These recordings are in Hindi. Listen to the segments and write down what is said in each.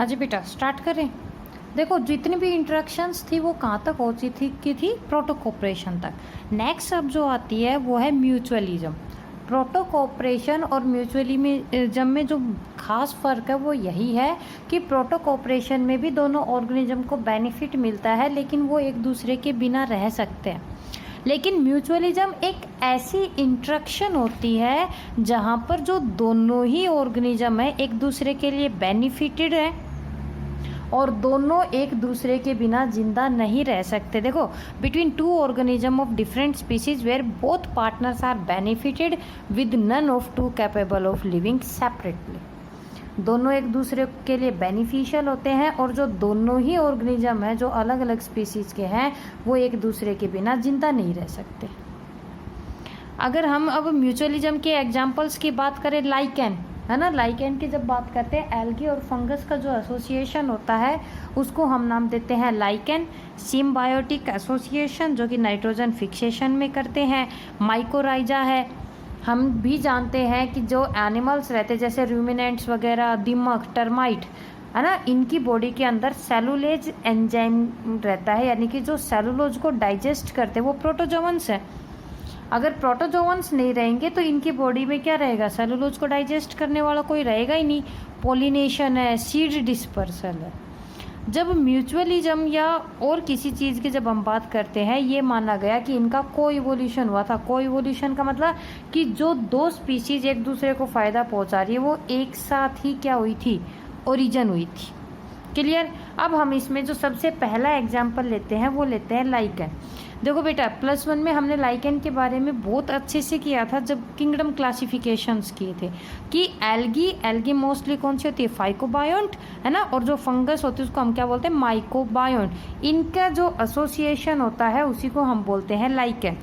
हाँ जी बेटा, स्टार्ट करें। देखो जितनी भी इंटरेक्शंस थी वो कहाँ तक हो चुकी थी, प्रोटोकोपरेशन तक। नेक्स्ट अब जो आती है वो है म्यूचुअलिज्म। प्रोटोकोपरेशन और म्यूचुअलिज्म में जो खास फ़र्क है वो यही है कि प्रोटोकोपरेशन में भी दोनों ऑर्गेनिज्म को बेनिफिट मिलता है, लेकिन वो एक दूसरे के बिना रह सकते हैं। लेकिन म्यूचुअलिज्म एक ऐसी इंटरेक्शन होती है जहाँ पर जो दोनों ही ऑर्गेनिज्म है एक दूसरे के लिए बेनिफिटेड है और दोनों एक दूसरे के बिना जिंदा नहीं रह सकते। देखो, between two organism of different species where both partners are benefited with none of two capable of living separately. दोनों एक दूसरे के लिए बेनिफिशियल होते हैं और जो दोनों ही ऑर्गेनिज्म है जो अलग अलग स्पीसीज के हैं वो एक दूसरे के बिना जिंदा नहीं रह सकते। अगर हम अब म्यूचुअलिज्म के एग्जांपल्स की बात करें, लाइकेन है ना, लाइकेन की जब बात करते हैं, एल्गी और फंगस का जो एसोसिएशन होता है उसको हम नाम देते हैं लाइकेन। सिम्बायोटिक एसोसिएशन जो कि नाइट्रोजन फिक्सेशन में करते हैं, माइकोराइजा है। हम भी जानते हैं कि जो एनिमल्स रहते हैं जैसे रूमिनेंट्स वगैरह, दीमक, टर्माइट है ना, इनकी बॉडी के अंदर सेलुलेज एंजाइम रहता है, यानी कि जो सेलुलोज को डाइजेस्ट करते हैं वो प्रोटोजोअन्स है। अगर प्रोटोजोअन्स नहीं रहेंगे तो इनकी बॉडी में क्या रहेगा, सेलुलोज को डाइजेस्ट करने वाला कोई रहेगा ही नहीं। पोलिनेशन है, सीड डिस्पर्सल है। जब म्यूचुअलिज्म या और किसी चीज़ की जब हम बात करते हैं, ये माना गया कि इनका को इवोल्यूशन हुआ था। को इवोल्यूशन का मतलब कि जो दो स्पीसीज एक दूसरे को फ़ायदा पहुंचा रही है वो एक साथ ही क्या हुई थी, ओरिजिन हुई थी। क्लियर। अब हम इसमें जो सबसे पहला एग्जाम्पल लेते हैं वो लेते हैं लाइकेन। देखो बेटा, +1 में हमने लाइकेन के बारे में बहुत अच्छे से किया था जब किंगडम क्लासिफिकेशंस किए थे कि एल्गी मोस्टली कौन सी होती है, फाइकोबायोंट है ना, और जो फंगस होती है उसको हम क्या बोलते हैं, माइकोबायोंट। इनका जो एसोसिएशन होता है उसी को हम बोलते हैं लाइकेन।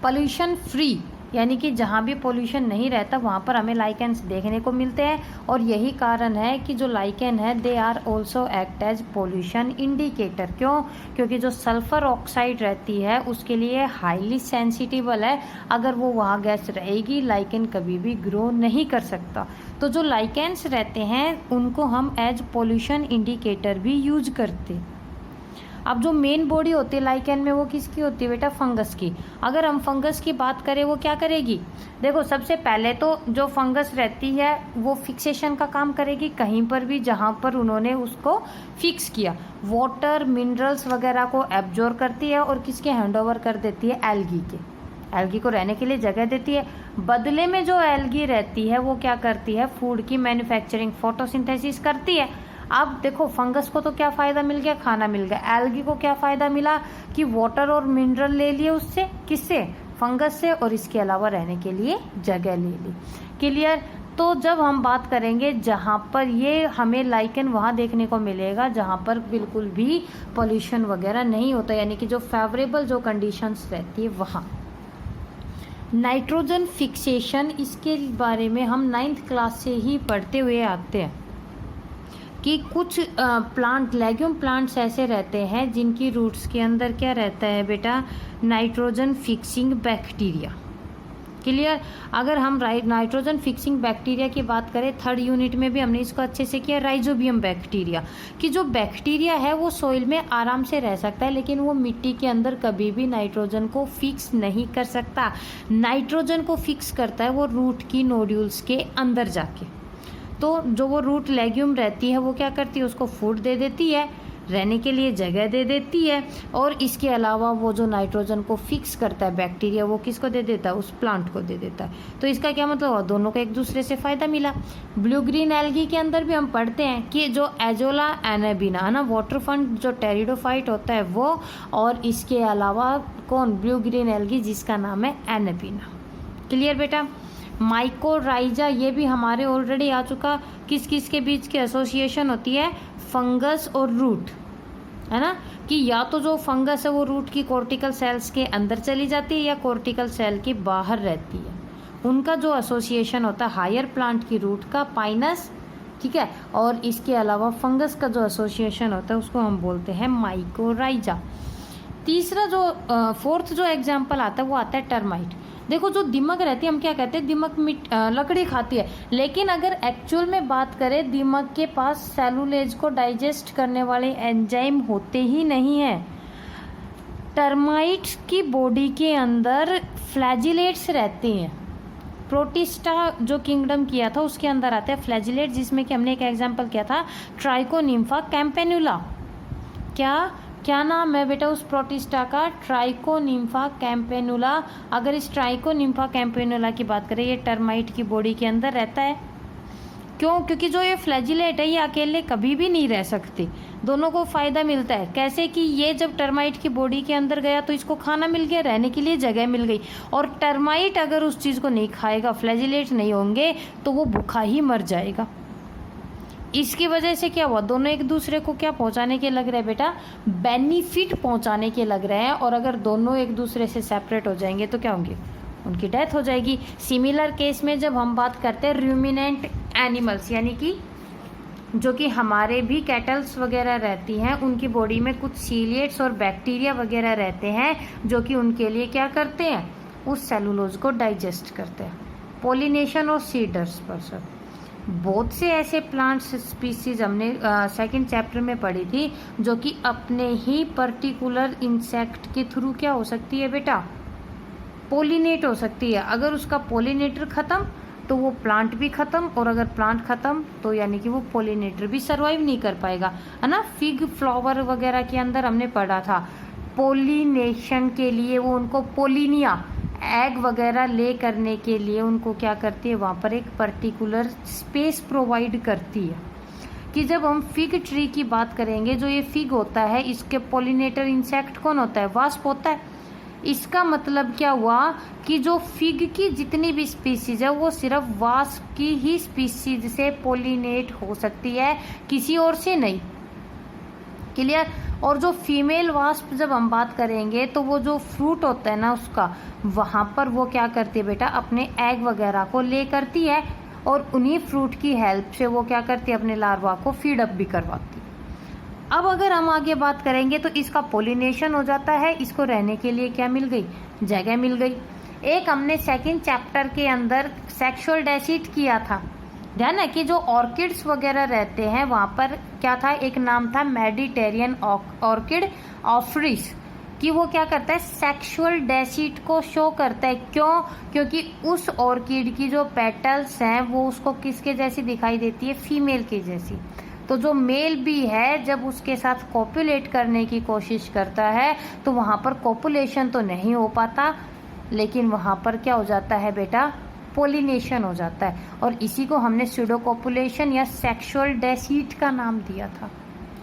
पोल्यूशन फ्री, यानी कि जहाँ भी पोल्यूशन नहीं रहता वहाँ पर हमें लाइकेन्स देखने को मिलते हैं और यही कारण है कि जो लाइकेन है they are also act as pollution indicator. क्यों? क्योंकि जो सल्फर ऑक्साइड रहती है उसके लिए हाईली सेंसिटिवल है। अगर वो वहाँ गैस रहेगी लाइकेन कभी भी ग्रो नहीं कर सकता। तो जो लाइकेन्स रहते हैं उनको हम एज पोल्यूशन इंडिकेटर भी यूज करते। अब जो मेन बॉडी होती है लाइकेन में वो किसकी होती है बेटा, फंगस की। अगर हम फंगस की बात करें वो क्या करेगी, देखो सबसे पहले तो जो फंगस रहती है वो फिक्सेशन का काम करेगी कहीं पर भी जहाँ पर उन्होंने उसको फिक्स किया। वाटर, मिनरल्स वगैरह को एब्जॉर्ब करती है और किसके हैंडओवर कर देती है, एल्गी के। एल्गी को रहने के लिए जगह देती है। बदले में जो एल्गी रहती है वो क्या करती है, फूड की मैन्युफैक्चरिंग, फोटोसिंथेसिस करती है। अब देखो फंगस को तो क्या फ़ायदा मिल गया, खाना मिल गया। एल्गी को क्या फ़ायदा मिला कि वाटर और मिनरल ले लिए उससे, किससे, फंगस से, और इसके अलावा रहने के लिए जगह ले ली। क्लियर। तो जब हम बात करेंगे जहाँ पर ये हमें लाइकेन वहाँ देखने को मिलेगा जहाँ पर बिल्कुल भी पोल्यूशन वगैरह नहीं होता, यानी कि जो फेवरेबल जो कंडीशंस रहती है वहाँ। नाइट्रोजन फिक्सेशन, इसके बारे में हम 9th क्लास से ही पढ़ते हुए आते हैं कि कुछ प्लांट, लेग्यूम प्लांट्स ऐसे रहते हैं जिनकी रूट्स के अंदर क्या रहता है बेटा, नाइट्रोजन फिक्सिंग बैक्टीरिया। क्लियर। अगर हम नाइट्रोजन फिक्सिंग बैक्टीरिया की बात करें 3rd यूनिट में भी हमने इसको अच्छे से किया, राइजोबियम बैक्टीरिया, कि जो बैक्टीरिया है वो सॉइल में आराम से रह सकता है लेकिन वो मिट्टी के अंदर कभी भी नाइट्रोजन को फिक्स नहीं कर सकता। नाइट्रोजन को फिक्स करता है वो रूट की नोड्यूल्स के अंदर जाके। तो जो वो रूट लेग्यूम रहती है वो क्या करती है, उसको फूड दे देती है, रहने के लिए जगह दे देती है, और इसके अलावा वो जो नाइट्रोजन को फिक्स करता है बैक्टीरिया वो किसको दे देता है, उस प्लांट को दे देता है। तो इसका क्या मतलब हुआ, दोनों को एक दूसरे से फ़ायदा मिला। ब्लू ग्रीन एल्गी के अंदर भी हम पढ़ते हैं कि जो एजोला एनाबिना है ना, वाटर फंड जो टेरिडोफाइट होता है वो, और इसके अलावा कौन, ब्लू ग्रीन एल्गी जिसका नाम है एनाबिना। क्लियर बेटा। माइकोराइजा, ये भी हमारे ऑलरेडी आ चुका, किस किस के बीच की एसोसिएशन होती है, फंगस और रूट, है ना, कि या तो जो फंगस है वो रूट की कॉर्टिकल सेल्स के अंदर चली जाती है या कॉर्टिकल सेल के बाहर रहती है। उनका जो एसोसिएशन होता है हायर प्लांट की रूट का, पाइनस, ठीक है, और इसके अलावा फंगस का जो एसोसिएशन होता है उसको हम बोलते हैं माइकोराइजा। तीसरा जो 4th जो एग्जाम्पल आता है वो आता है टर्माइट। देखो जो दीमक रहती है, हम क्या कहते हैं, दीमक लकड़ी खाती है, लेकिन अगर एक्चुअल में बात करें, दीमक के पास सेलुलोज को डाइजेस्ट करने वाले एंजाइम होते ही नहीं है। टर्माइट्स की बॉडी के अंदर फ्लैजिलेट्स रहते हैं। प्रोटिस्टा जो किंगडम किया था उसके अंदर आते हैं फ्लैजिलेट, जिसमें कि हमने एक एग्जांपल किया था ट्राइकोनिम्फा कैम्पेनुला। क्या नाम है बेटा उस प्रोटिस्टा का? ट्राइकोनिम्फा कैम्पेनुला। अगर इस ट्राइकोनिम्फा कैम्पेनुला की बात करें, ये टर्माइट की बॉडी के अंदर रहता है। क्यों? क्योंकि जो ये फ्लैजिलेट है ये अकेले कभी भी नहीं रह सकती, दोनों को फायदा मिलता है। कैसे कि ये जब टर्माइट की बॉडी के अंदर गया तो इसको खाना मिल गया, रहने के लिए जगह मिल गई, और टर्माइट अगर उस चीज़ को नहीं खाएगा, फ्लैजिलेट नहीं होंगे, तो वो भूखा ही मर जाएगा। इसकी वजह से क्या हुआ, दोनों एक दूसरे को क्या पहुंचाने के लग रहे हैं बेटा? बेनिफिट पहुंचाने के लग रहे हैं। और अगर दोनों एक दूसरे से सेपरेट हो जाएंगे तो क्या होंगे? उनकी डेथ हो जाएगी। सिमिलर केस में जब हम बात करते हैं रूमिनेंट एनिमल्स, यानी कि जो कि हमारे भी कैटल्स वगैरह रहती हैं, उनकी बॉडी में कुछ सीलिएट्स और बैक्टीरिया वगैरह रहते हैं जो कि उनके लिए क्या करते हैं? उस सेलुलोज को डाइजेस्ट करते हैं। पोलिनेशन और सीडर्स पर सब बहुत से ऐसे प्लांट्स स्पीसीज हमने सेकंड चैप्टर में पढ़ी थी जो कि अपने ही पर्टिकुलर इंसेक्ट के थ्रू क्या हो सकती है बेटा? पोलिनेट हो सकती है। अगर उसका पोलिनेटर खत्म तो वो प्लांट भी खत्म, और अगर प्लांट खत्म तो यानी कि वो पोलिनेटर भी सरवाइव नहीं कर पाएगा, है ना। फिग फ्लावर वगैरह के अंदर हमने पढ़ा था पोलिनेशन के लिए वो उनको पोलिनिया एग वगैरह ले करने के लिए उनको क्या करती है, वहाँ पर एक पर्टिकुलर स्पेस प्रोवाइड करती है। कि जब हम फिग ट्री की बात करेंगे, जो ये फिग होता है इसके पोलिनेटर इंसेक्ट कौन होता है? वास्प होता है। इसका मतलब क्या हुआ कि जो फिग की जितनी भी स्पीसीज है वो सिर्फ वास्प की ही स्पीसीज से पोलिनेट हो सकती है, किसी और से नहीं। क्लियर? और जो फीमेल वास्प जब हम बात करेंगे तो वो जो फ्रूट होता है ना उसका, वहाँ पर वो क्या करती है बेटा? अपने एग वगैरह को ले करती है, और उन्हीं फ्रूट की हेल्प से वो क्या करती है? अपने लार्वा को फीड अप भी करवाती है। अब अगर हम आगे बात करेंगे तो इसका पोलिनेशन हो जाता है, इसको रहने के लिए क्या मिल गई? जगह मिल गई। एक हमने सेकंड चैप्टर के अंदर सेक्सुअल डेसिट किया था, ध्यान है कि जो ऑर्किड्स वगैरह रहते हैं वहाँ पर क्या था? एक नाम था मेडिटेरियन ऑर्किड ऑफ्रिस, कि वो क्या करता है? सेक्सुअल डेसिट को शो करता है। क्यों? क्योंकि उस ऑर्किड की जो पेटल्स हैं वो उसको किसके जैसी दिखाई देती है? फीमेल के जैसी। तो जो मेल भी है जब उसके साथ कॉपुलेट करने की कोशिश करता है तो वहाँ पर कॉपुलेशन तो नहीं हो पाता, लेकिन वहाँ पर क्या हो जाता है बेटा? पोलिनेशन हो जाता है। और इसी को हमने स्यूडोकॉपुलेशन या सेक्सुअल डेसिट का नाम दिया था,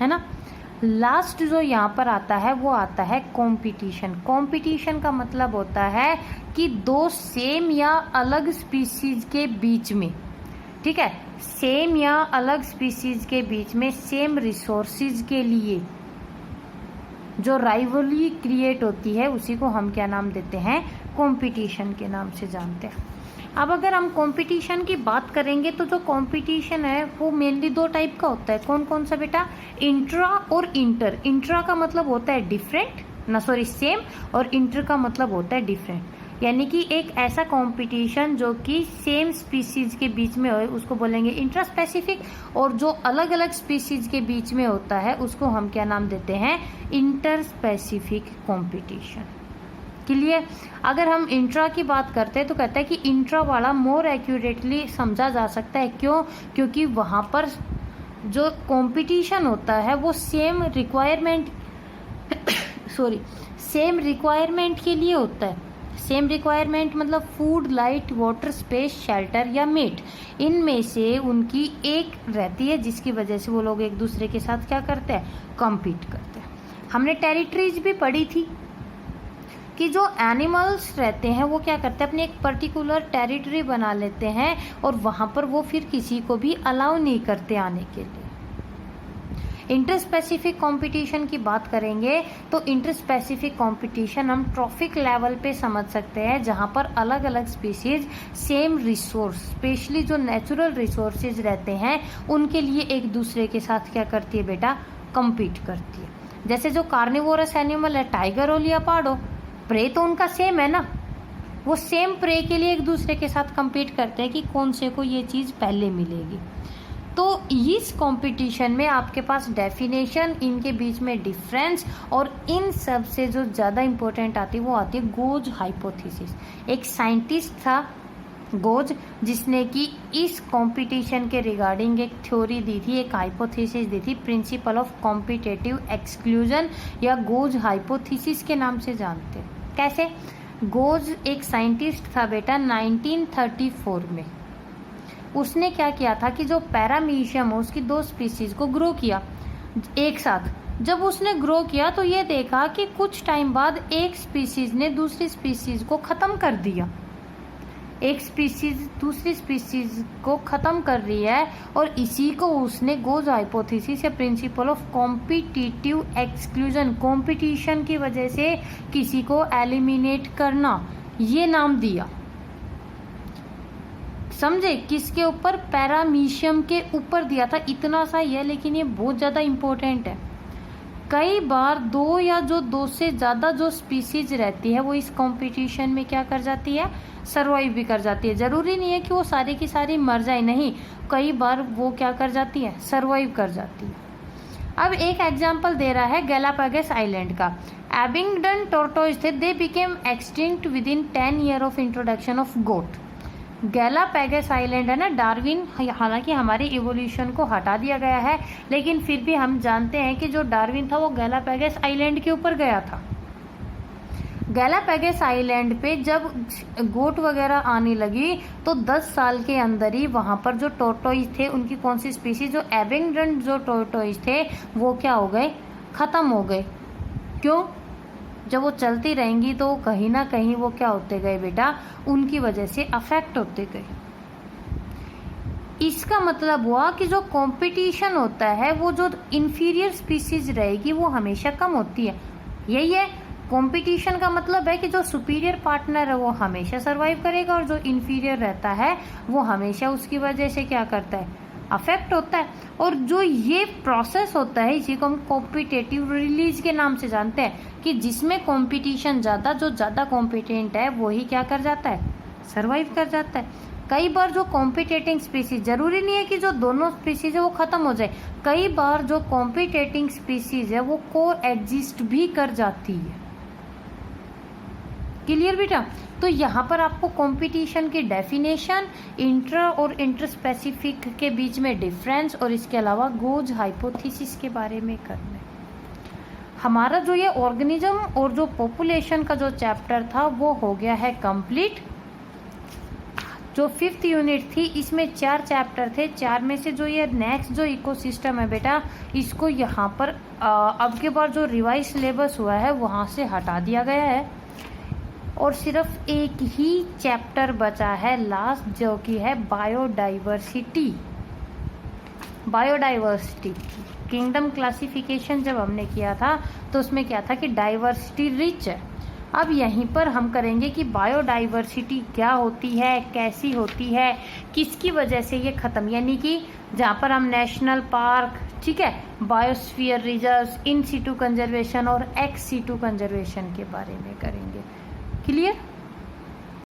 है ना। लास्ट जो यहाँ पर आता है वो आता है कॉम्पिटिशन। कॉम्पिटिशन का मतलब होता है कि दो सेम या अलग स्पीसीज के बीच में, ठीक है, सेम या अलग स्पीसीज के बीच में सेम रिसोर्सेज के लिए जो राइवलरी क्रिएट होती है उसी को हम क्या नाम देते हैं? कंपटीशन के नाम से जानते हैं। अब अगर हम कंपटीशन की बात करेंगे तो जो कंपटीशन है वो मेनली दो टाइप का होता है। कौन कौन सा बेटा? इंट्रा और इंटर। इंट्रा का मतलब होता है डिफरेंट, सेम, और इंटर का मतलब होता है डिफरेंट। यानी कि एक ऐसा कंपटीशन जो कि सेम स्पीसीज के बीच में हो उसको बोलेंगे इंट्रा स्पेसिफिक, और जो अलग अलग स्पीसीज के बीच में होता है उसको हम क्या नाम देते हैं? Inter specific competition. क्लियर? अगर हम इंट्रा की बात करते हैं तो कहता है कि इंट्रा वाला मोर एक्यूरेटली समझा जा सकता है। क्यों? क्योंकि वहाँ पर जो कंपटीशन होता है वो सेम रिक्वायरमेंट के लिए होता है। सेम रिक्वायरमेंट मतलब food, light, water, space, shelter या मेट, इनमें से उनकी एक रहती है जिसकी वजह से वो लोग एक दूसरे के साथ क्या करते हैं? कम्पीट करते हैं। हमने टेरिटरीज भी पढ़ी थी कि जो एनिमल्स रहते हैं वो क्या करते हैं? अपनी एक पर्टिकुलर टेरिटरी बना लेते हैं और वहाँ पर वो फिर किसी को भी अलाउ नहीं करते आने के लिए। इंटर स्पेसिफिक कंपटीशन की बात करेंगे तो इंटर स्पेसिफिक कंपटीशन हम ट्रॉफिक लेवल पे समझ सकते हैं, जहाँ पर अलग अलग स्पीसीज सेम रिसोर्स, स्पेशली जो नेचुरल रिसोर्सेज रहते हैं उनके लिए एक दूसरे के साथ क्या करती है बेटा? कम्पीट करती है। जैसे जो कार्निवोरस एनिमल है, टाइगर हो लिया, पार्ड हो, प्रे तो उनका सेम है ना, वो सेम प्रे के लिए एक दूसरे के साथ compete करते हैं कि कौन से को ये चीज़ पहले मिलेगी। तो इस कंपटीशन में आपके पास डेफिनेशन, इनके बीच में डिफरेंस, और इन सब से जो ज़्यादा इम्पोर्टेंट आती है वो आती है गोज हाइपोथेसिस। एक साइंटिस्ट था गोज, जिसने कि इस कंपटीशन के रिगार्डिंग एक थ्योरी दी थी, एक हाइपोथेसिस दी थी, प्रिंसिपल ऑफ कॉम्पिटेटिव एक्सक्लूजन या गोज हाइपोथेसिस के नाम से जानते हैं। कैसे? गोज एक साइंटिस्ट था बेटा 1934 में। उसने क्या किया था कि जो पैरामीशियम है उसकी 2 स्पीसीज को ग्रो किया एक साथ। जब उसने ग्रो किया तो ये देखा कि कुछ टाइम बाद एक स्पीसीज ने दूसरी स्पीसीज को ख़त्म कर दिया। एक स्पीसीज दूसरी स्पीसीज को ख़त्म कर रही है, और इसी को उसने गोज हाइपोथेसिस या principle of competitive exclusion, competition की वजह से किसी को एलिमिनेट करना, ये नाम दिया। समझे? किसके ऊपर? पैरामीशियम के ऊपर दिया था। इतना सा ही है लेकिन ये बहुत ज़्यादा इम्पोर्टेंट है। कई बार 2 या जो 2 से ज़्यादा जो स्पीसीज रहती है वो इस कंपटीशन में क्या कर जाती है? सर्वाइव भी कर जाती है। ज़रूरी नहीं है कि वो सारी की सारी मर जाए, नहीं, कई बार वो क्या कर जाती है? सर्वाइव कर जाती है। अब एक एग्जाम्पल दे रहा है गैलापागोस आइलैंड का। एबिंगडन टोर्टोइज थे, they became extinct within 10 year of introduction of goat. Galapagos island है ना, डार्विन, हालांकि हमारे इवोल्यूशन को हटा दिया गया है, लेकिन फिर भी हम जानते हैं कि जो डार्विन था वो गैलापागोस आइलैंड के ऊपर गया था। गैलापागोस आइलैंड पे जब गोट वगैरह आने लगी तो 10 साल के अंदर ही वहाँ पर जो टोर्टोइज थे, उनकी कौन सी स्पीसीज, जो एबिंगडन जो टोर्टोइज थे वो क्या हो गए? ख़त्म हो गए। क्यों? जब वो चलती रहेंगी तो कहीं ना कहीं वो क्या होते गए बेटा? उनकी वजह से अफेक्ट होते गए। इसका मतलब हुआ कि जो कंपटीशन होता है वो जो इंफीरियर स्पीसीज रहेगी वो हमेशा कम होती है। यही है कंपटीशन का मतलब, है कि जो सुपीरियर पार्टनर है वो हमेशा सरवाइव करेगा, और जो इंफीरियर रहता है वो हमेशा उसकी वजह से क्या करता है? अफेक्ट होता है। और जो ये प्रोसेस होता है इसी को हम कॉम्पिटेटिव रिलीज के नाम से जानते हैं, कि जिसमें कंपटीशन ज़्यादा, जो ज़्यादा कॉम्पिटेंट है वही क्या कर जाता है? सर्वाइव कर जाता है। कई बार जो कॉम्पिटेटिंग स्पीसीज, जरूरी नहीं है कि जो दोनों स्पीसीज है वो खत्म हो जाए, कई बार जो कॉम्पिटेटिंग स्पीसीज है वो को एग्जिस्ट भी कर जाती है। क्लियर बेटा? तो यहाँ पर आपको कंपटीशन की डेफिनेशन, इंट्रा और इंटरस्पेसिफिक के बीच में डिफरेंस, और इसके अलावा गोज हाइपोथेसिस के बारे में करना है। हमारा जो ये ऑर्गेनिज्म और जो पॉपुलेशन का जो चैप्टर था वो हो गया है कंप्लीट। जो 5th यूनिट थी इसमें 4 चैप्टर थे। 4 में से जो ये नेक्स्ट जो इकोसिस्टम है बेटा, इसको यहाँ पर अब के बार जो रिवाइज सिलेबस हुआ है वहाँ से हटा दिया गया है, और सिर्फ एक ही चैप्टर बचा है लास्ट, जो कि है बायोडाइवर्सिटी। बायोडाइवर्सिटी किंगडम क्लासिफिकेशन जब हमने किया था तो उसमें क्या था कि डाइवर्सिटी रिच है। अब यहीं पर हम करेंगे कि बायोडाइवर्सिटी क्या होती है, कैसी होती है, किसकी वजह से ये ख़त्म, यानी कि जहाँ पर हम नेशनल पार्क, ठीक है, biosphere reserves, in situ conservation और एक्स सीटू कंजर्वेशन के बारे में करेंगे। क्लियर?